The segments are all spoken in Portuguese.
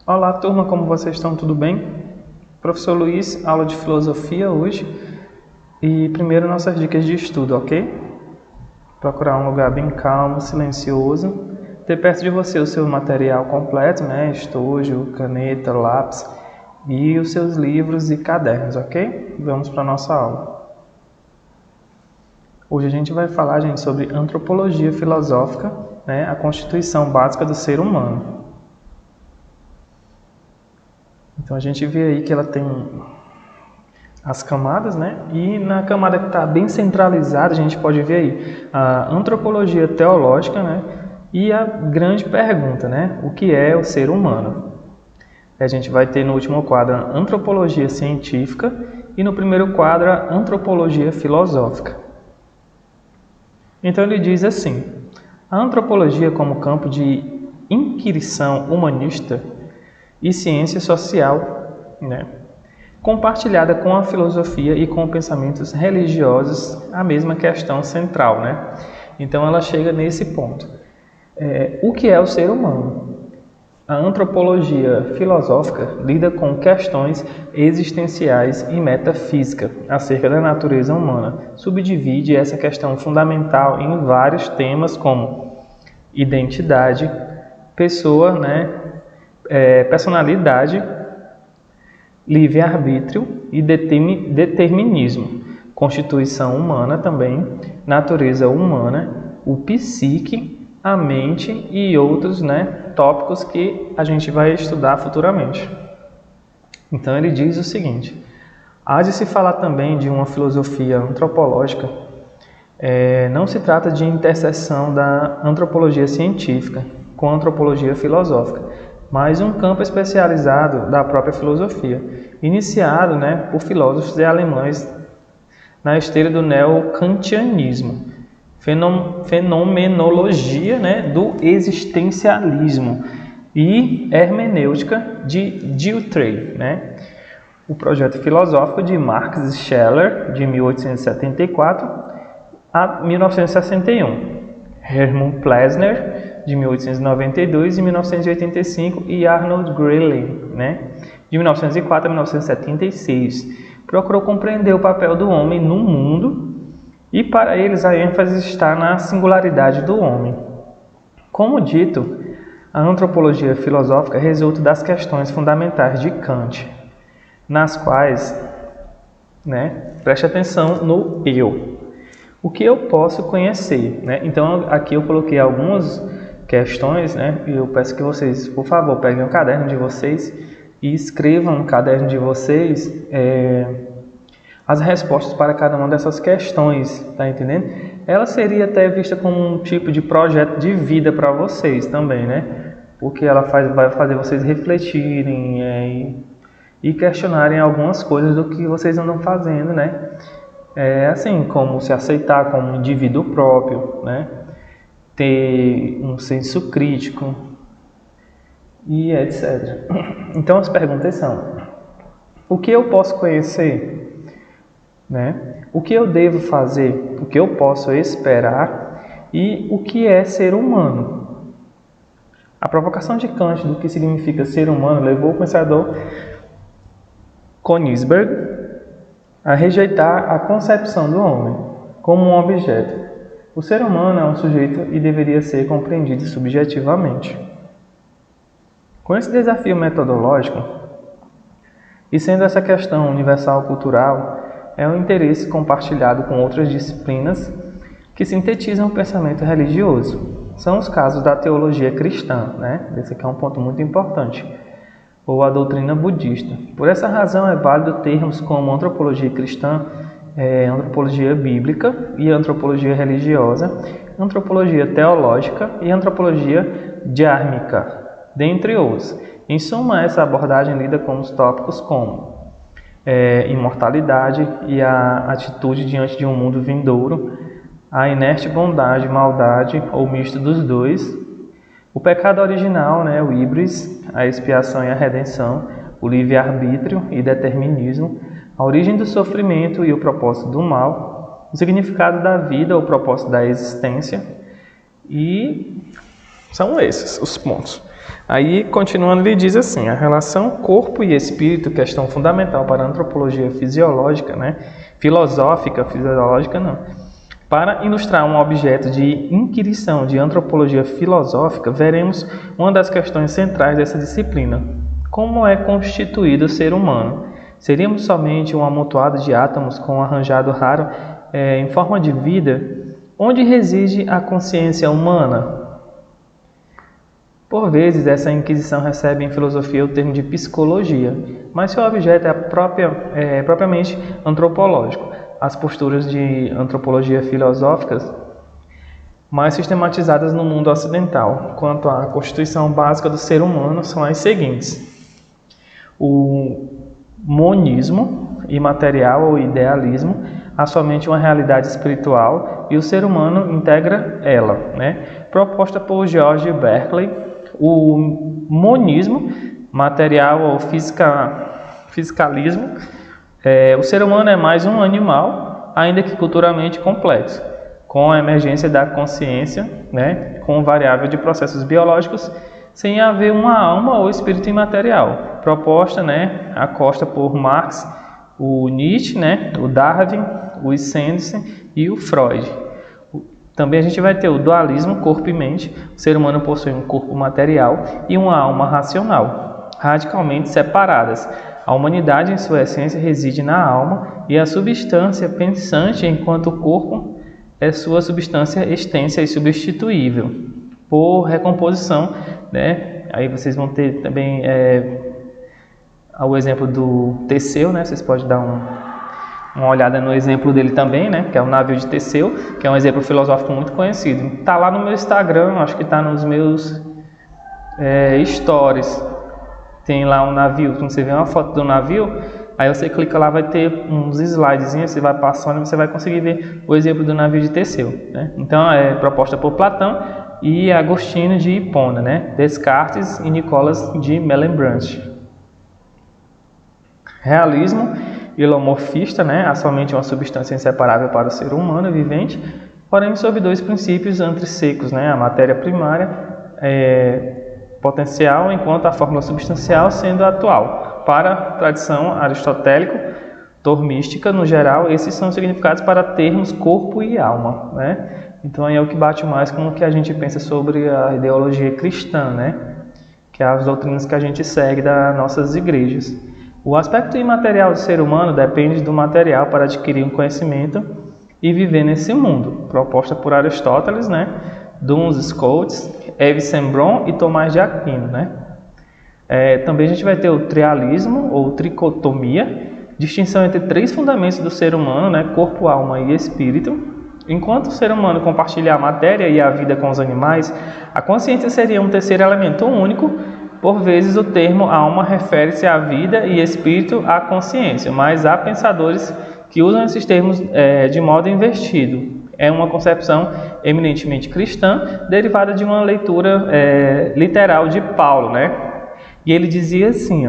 Olá, turma, como vocês estão? Tudo bem? Professor Luiz, aula de filosofia hoje. E primeiro nossas dicas de estudo, ok? Procurar um lugar bem calmo, silencioso. Ter perto de você o seu material completo, né? Estojo, caneta, lápis e os seus livros e cadernos, ok? Vamos para a nossa aula. Hoje a gente vai falar, gente, sobre antropologia filosófica, né? A constituição básica do ser humano. Então a gente vê aí que ela tem as camadas, né? E na camada que está bem centralizada, a gente pode ver aí a antropologia teológica, né? E a grande pergunta, né? O que é o ser humano? A gente vai ter no último quadro a antropologia científica e no primeiro quadro a antropologia filosófica. Então ele diz assim: a antropologia como campo de inquirição humanista e ciência social, né? Compartilhada com a filosofia e com pensamentos religiosos, a mesma questão central, né? Então ela chega nesse ponto. O que é o ser humano? A antropologia filosófica lida com questões existenciais e metafísica acerca da natureza humana. Subdivide essa questão fundamental em vários temas como identidade, pessoa, né? Personalidade, livre-arbítrio e determinismo, constituição humana também, natureza humana, o psique, a mente e outros, né, tópicos que a gente vai estudar futuramente. Então ele diz o seguinte: há de se falar também de uma filosofia antropológica. Não se trata de interseção da antropologia científica com a antropologia filosófica, mas um campo especializado da própria filosofia, iniciado, né, por filósofos alemães na esteira do neokantianismo, fenomenologia, né, do existencialismo e hermenêutica de Dilthey, né, o projeto filosófico de Max Scheler, de 1874 a 1961, Hermann Plessner, de 1892 e 1985, e Arnold Grayling, né, de 1904 a 1976. Procurou compreender o papel do homem no mundo e, para eles, a ênfase está na singularidade do homem. Como dito, a antropologia filosófica resulta das questões fundamentais de Kant, nas quais, né, preste atenção no eu. O que eu posso conhecer, né? Então, aqui eu coloquei algumas questões, né? E eu peço que vocês, por favor, peguem o caderno de vocês e escrevam no caderno de vocês as respostas para cada uma dessas questões, tá entendendo? Ela seria até vista como um tipo de projeto de vida para vocês também, né? Porque ela vai fazer vocês refletirem e questionarem algumas coisas do que vocês andam fazendo, né? Assim, como se aceitar como um indivíduo próprio, né? Ter um senso crítico e etc. Então as perguntas são: o que eu posso conhecer, né? O que eu devo fazer? O que eu posso esperar? E o que é ser humano? A provocação de Kant do que significa ser humano levou o pensador Königsberg a rejeitar a concepção do homem como um objeto. O ser humano é um sujeito e deveria ser compreendido subjetivamente. Com esse desafio metodológico, e sendo essa questão universal cultural, é um interesse compartilhado com outras disciplinas que sintetizam o pensamento religioso. São os casos da teologia cristã, né? Esse aqui é um ponto muito importante. Ou a doutrina budista. Por essa razão é válido termos como antropologia cristã, antropologia bíblica e antropologia religiosa, antropologia teológica e antropologia dharmica, dentre outros. Em suma, essa abordagem lida com os tópicos como imortalidade e a atitude diante de um mundo vindouro, a inerte bondade, maldade ou misto dos dois, o pecado original, né, o híbris, a expiação e a redenção, o livre-arbítrio e determinismo, a origem do sofrimento e o propósito do mal, o significado da vida ou o propósito da existência, e são esses os pontos. Aí, continuando, ele diz assim: a relação corpo e espírito, questão fundamental para a antropologia fisiológica, né? Filosófica, fisiológica não. Para ilustrar um objeto de inquirição de antropologia filosófica, veremos uma das questões centrais dessa disciplina: como é constituído o ser humano? Seríamos somente um amontoado de átomos com um arranjado raro em forma de vida? Onde reside a consciência humana? Por vezes, essa inquisição recebe em filosofia o termo de psicologia, mas seu objeto é propriamente antropológico. As posturas de antropologia filosóficas mais sistematizadas no mundo ocidental quanto à constituição básica do ser humano são as seguintes: o monismo imaterial ou idealismo há somente uma realidade espiritual e o ser humano integra ela, né? Proposta por George Berkeley. O monismo material ou fisicalismo, o ser humano é mais um animal, ainda que culturalmente complexo, com a emergência da consciência, né, com variável de processos biológicos, sem haver uma alma ou espírito imaterial. Proposta, né, acosta por Marx, o Nietzsche, né, o Darwin, o Sanderson e o Freud. Também a gente vai ter o dualismo corpo e mente. O ser humano possui um corpo material e uma alma racional, radicalmente separadas. A humanidade, em sua essência, reside na alma e a substância pensante, enquanto o corpo é sua substância extensa e substituível por recomposição, né? Aí vocês vão ter também o exemplo do Teseu, né? Vocês podem dar uma olhada no exemplo dele também, né? Que é o navio de Teseu, que é um exemplo filosófico muito conhecido. Está lá no meu Instagram, acho que está nos meus stories. Tem lá um navio, quando você vê uma foto do navio, aí você clica lá, vai ter uns slidezinhos, você vai passando e você vai conseguir ver o exemplo do navio de Teseu, né? Então, é proposta por Platão e Agostinho de Hipona, né? Descartes e Nicolas de Melembranche. Realismo ilomorfista, né? Há somente uma substância inseparável para o ser humano vivente, porém sob dois princípios antríssecos, né? A matéria primária potencial, enquanto a fórmula substancial sendo atual. Para a tradição aristotélico-tormística, no geral, esses são significados para termos corpo e alma, né? Então aí é o que bate mais com o que a gente pensa sobre a ideologia cristã, né? Que é as doutrinas que a gente segue das nossas igrejas. O aspecto imaterial do ser humano depende do material para adquirir um conhecimento e viver nesse mundo, proposta por Aristóteles, né? Duns Scotus, Yves Saint-Bron e Tomás de Aquino, né? Também a gente vai ter o trialismo ou tricotomia, distinção entre três fundamentos do ser humano, né? Corpo, alma e espírito. Enquanto o ser humano compartilha a matéria e a vida com os animais, a consciência seria um terceiro elemento único. Por vezes o termo alma refere-se à vida e espírito à consciência, mas há pensadores que usam esses termos de modo invertido. É uma concepção eminentemente cristã, derivada de uma leitura literal de Paulo, né? E ele dizia assim,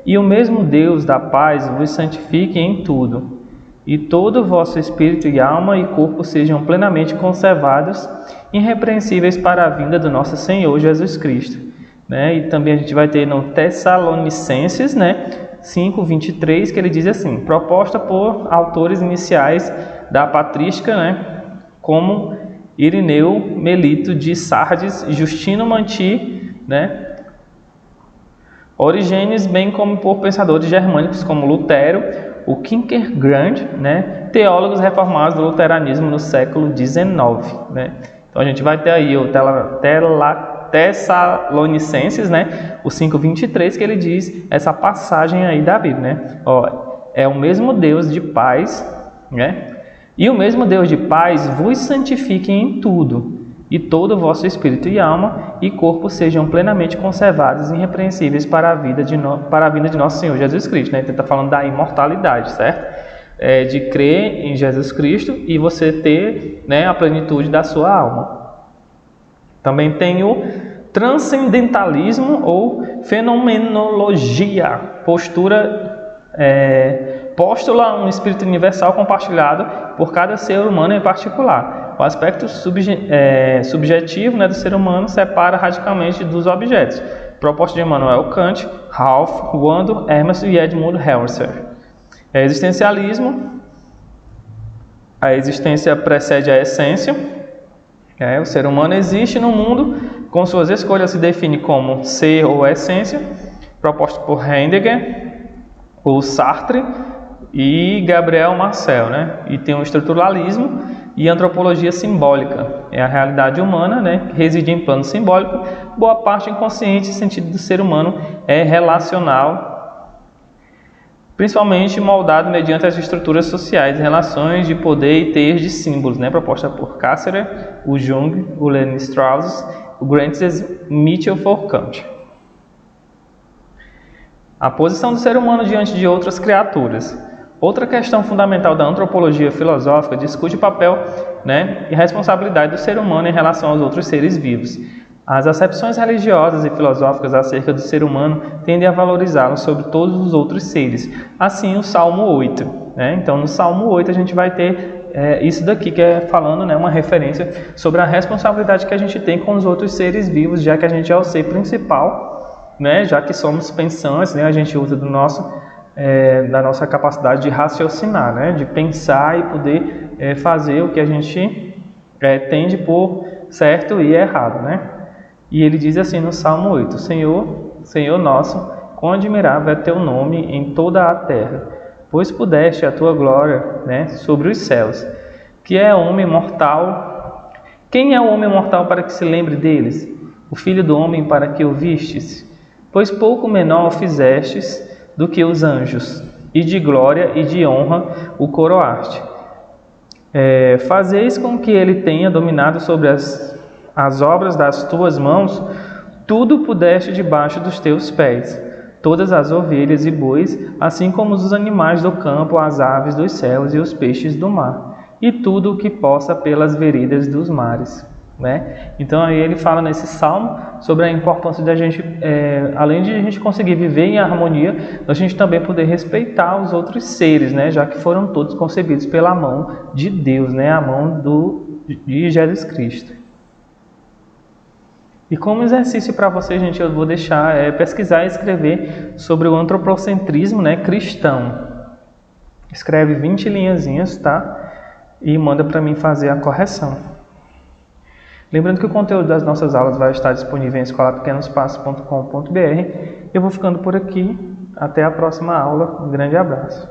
e o mesmo Deus da paz vos santifique em tudo, e todo o vosso espírito e alma e corpo sejam plenamente conservados, irrepreensíveis para a vinda do nosso Senhor Jesus Cristo. Né? E também a gente vai ter no Tessalonicenses, né, 5:23, que ele diz assim: proposta por autores iniciais da patrística, né, como Irineu, Melito de Sardes, Justino Manti, né, Orígenes, bem como por pensadores germânicos como Lutero, o Kierkegaard, né, teólogos reformados do luteranismo no século XIX, né? Então a gente vai ter aí o Tessalonicenses, né, o 5:23, que ele diz essa passagem aí da Bíblia, né? É o mesmo Deus de paz, né? E o mesmo Deus de paz vos santifique em tudo, e todo o vosso espírito e alma e corpo sejam plenamente conservados e irrepreensíveis para a vinda de nosso Senhor Jesus Cristo, né? Então está falando da imortalidade, certo? De crer em Jesus Cristo e você ter, né, a plenitude da sua alma. Também tem o transcendentalismo ou fenomenologia, postula um espírito universal compartilhado por cada ser humano em particular. O aspecto subjetivo, né, do ser humano separa radicalmente dos objetos. Proposta de Immanuel Kant, Ralph Waldo Emerson e Edmund Husserl. Existencialismo. A existência precede a essência. O ser humano existe no mundo, com suas escolhas se define como ser ou essência, proposta por Heidegger, o Sartre e Gabriel Marcel, né? E tem o estruturalismo e a antropologia simbólica. É a realidade humana, né, que reside em plano simbólico. Boa parte inconsciente, o sentido do ser humano é relacional, principalmente moldado mediante as estruturas sociais, relações de poder e teias de símbolos, né, proposta por Cassirer, o Jung, o Lévi-Strauss, o Grant Mitchell for Kant. A posição do ser humano diante de outras criaturas. Outra questão fundamental da antropologia filosófica discute o papel, né, e responsabilidade do ser humano em relação aos outros seres vivos. As acepções religiosas e filosóficas acerca do ser humano tendem a valorizá-lo sobre todos os outros seres. Assim, o Salmo 8. Né? Então, no Salmo 8 a gente vai ter isso daqui, que é falando, né, uma referência sobre a responsabilidade que a gente tem com os outros seres vivos, já que a gente é o ser principal, né, já que somos pensantes, né, a gente usa da nossa capacidade de raciocinar, né, de pensar e poder fazer o que a gente tende por certo e errado, né? E ele diz assim no Salmo 8: Senhor nosso, quão admirável é teu nome em toda a terra, pois pudeste a tua glória, né, sobre os céus. Que é homem mortal? Quem é o homem mortal para que se lembre deles? O filho do homem para que o vistes? Pois pouco menor o fizestes do que os anjos, e de glória e de honra o coroaste. Fazeis com que ele tenha dominado sobre as obras das tuas mãos, tudo pudeste debaixo dos teus pés, todas as ovelhas e bois, assim como os animais do campo, as aves dos céus e os peixes do mar, e tudo o que possa pelas veredas dos mares. Né? Então aí ele fala nesse salmo sobre a importância da gente, além de a gente conseguir viver em harmonia, a gente também poder respeitar os outros seres, né? Já que foram todos concebidos pela mão de Deus, né? A mão de Jesus Cristo. E como exercício para você, gente, eu vou deixar pesquisar e escrever sobre o antropocentrismo, né, cristão. Escreve 20 linhazinhas, tá? E manda para mim fazer a correção. Lembrando que o conteúdo das nossas aulas vai estar disponível em escolapequenospassos.com.br. Eu vou ficando por aqui. Até a próxima aula. Um grande abraço.